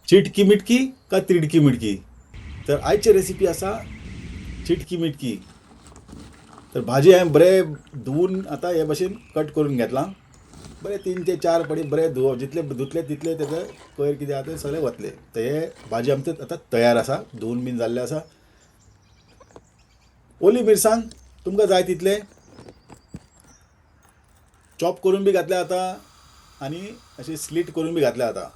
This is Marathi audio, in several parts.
चिटकी मिटकी का तिडकी मिटकी. तर आयची रेसिपी असा चिटकी मिटकी. तर भाजी हांवें बरें धुवून आतां हे भशेन कट करून घेतलां. बरें 3 ते 4 पडी बरें धुवप, जितले धुतले तितले तेजो कोयर कितें आसा तें सगळें वतलें. तर हे भाजी आमची आतां तयार आसा, धुवून बीन जाल्लें आसा. ओली मिरसांग तुमकां जाय तितले चॉप करून बी घातल्या जाता आनी अशी स्लीट करून बी घातल्या जाता.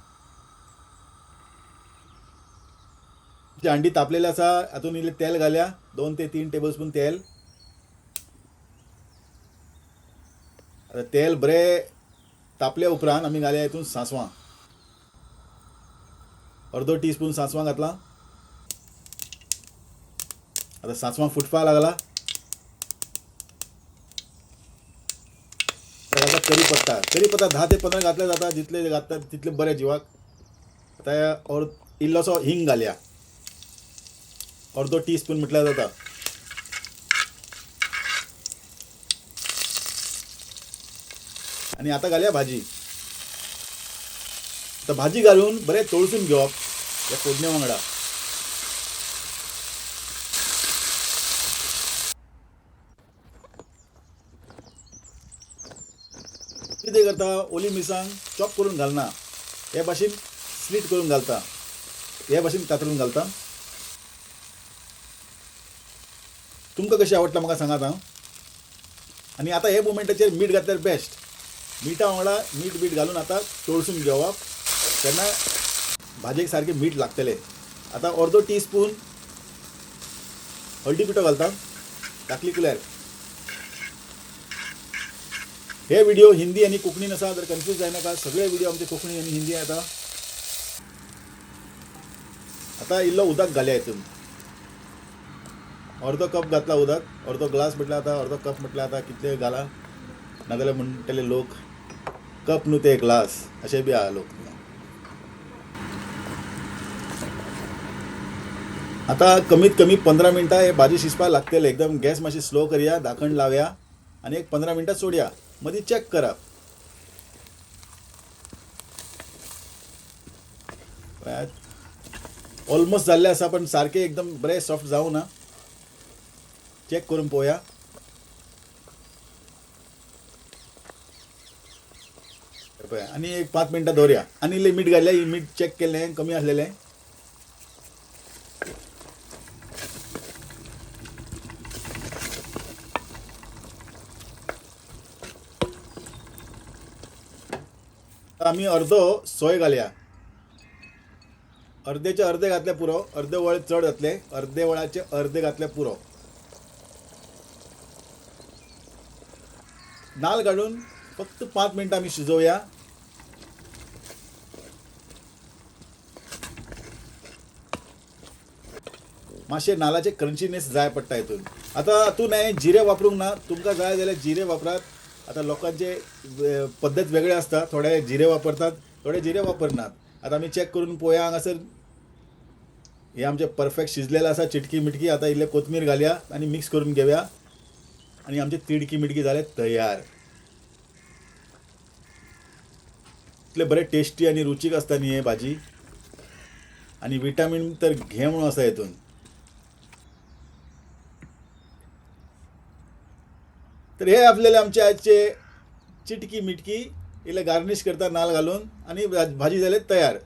जी अंडी तापलेली आसा, हातून इल्लें तेल घालया, 2 ते 3 टेबल स्पून तेल. आता तेल बरें तापल्या उपरांत आमी घालया हितून सांसवां. अर्दो टीस्पून सांसवां घातलां. आता सांसवां फुटपाक लागला. आता कढीपत्ता 10 ते 15 घातले जाता, जितले घातता तितले बरें जिवाक. आता इल्लोसो हिंग घालया, अर्दो टीस्पून म्हटल्यार जाता. आणि आता घालया भाजी. आता भाजी घालून बरें तळसून घेवप या फोडणे वांगडा. कितें करता, ओली मिरसांग चॉप करून घालना, हे भाशेन स्लीट करून घालता, हे भाशेन कातरून घालता. तुमकां कशी आवडटा म्हाका सांगात हां. आनी आतां हे मोमेंटाचेर मीठ घातल्यार बेस्ट. मिठा वांगडा मीठ घालून आता तळसून घेवप, तेन्ना भाजयेक सारकें मीठ लागतलें. आता अर्दो टीस्पून हळदी पिठो घालता, दाखली कुल्यार. हे व्हिडिओ हिंदी आनी कोंकणीन आसा, जर कन्फ्यूज जायनाका. सगळे व्हिडिओ आमचे कोंकणी आनी हिंदी येता. आता इल्लो उदक घालया हितून. अर्दो कप घातला उदक, अर्दो ग्लास म्हटल्यार आता अर्दो कप म्हटल्यार आता कितले घाला, नाजाल्यार म्हणटले लोक कप न्हू ते ग्लास अशे बी आहा लोक. आता कमीत कमी 15 मिनटां हे भाजी शिजपाक लागतले. एकदम गॅस मातशी स्लो करया, धाकण लावया आनी एक 15 मिनटां सोडया. मदीं चॅक करा. ऑलमोस्ट जाल्लें आसा, पण सारकें एकदम बरें सॉफ्ट जावं ना. चेक करून पळोवया. आनी एक 5 मिनटां दवरया. आनी इल्लें मीठ घातलें, मीठ चेक केलें, कमी आसलेलें. आमी अर्दो सोय घालया. अर्देचे अर्दे घातले पुरो, अर्दे वळ चड घातले, अर्दे वळाचे अर्दे घातले पुरो. नाल्ल घालून फक्त 5 मिनटां आमी शिजोवया. मातशें नाल्लाचे क्रंचीनेस जाय पडटा हितून. आता हातून हांवें जिरे वापरूंक ना, तुमकां जाय जाल्यार जिरे वापरात. आता लोकांचे पद्दत वेगळे आसता, थोडे जिरे वापरतात, थोडे जिरे वापरनात. आता आमी चेक करून पळोवया हांगासर. हे आमचे परफेक्ट शिजलेले आसा, चिटकी मिटकी. आता इल्ले कोथमीर घालया आनी मिक्स करून घेवया, आनी आमचे तिडकी मिटकी जाले तयार. इतले बरे टेस्टी आनी रुचीक आसता न्ही हे भाजी. आनी विटामीन तर घे म्हणून आसा हितून. तर हे आपल्याला आमचे आजचे चिटकी मिटकी इल्ले गार्निश करता नाल्ल घालून, आनी भाजी जाले तयार.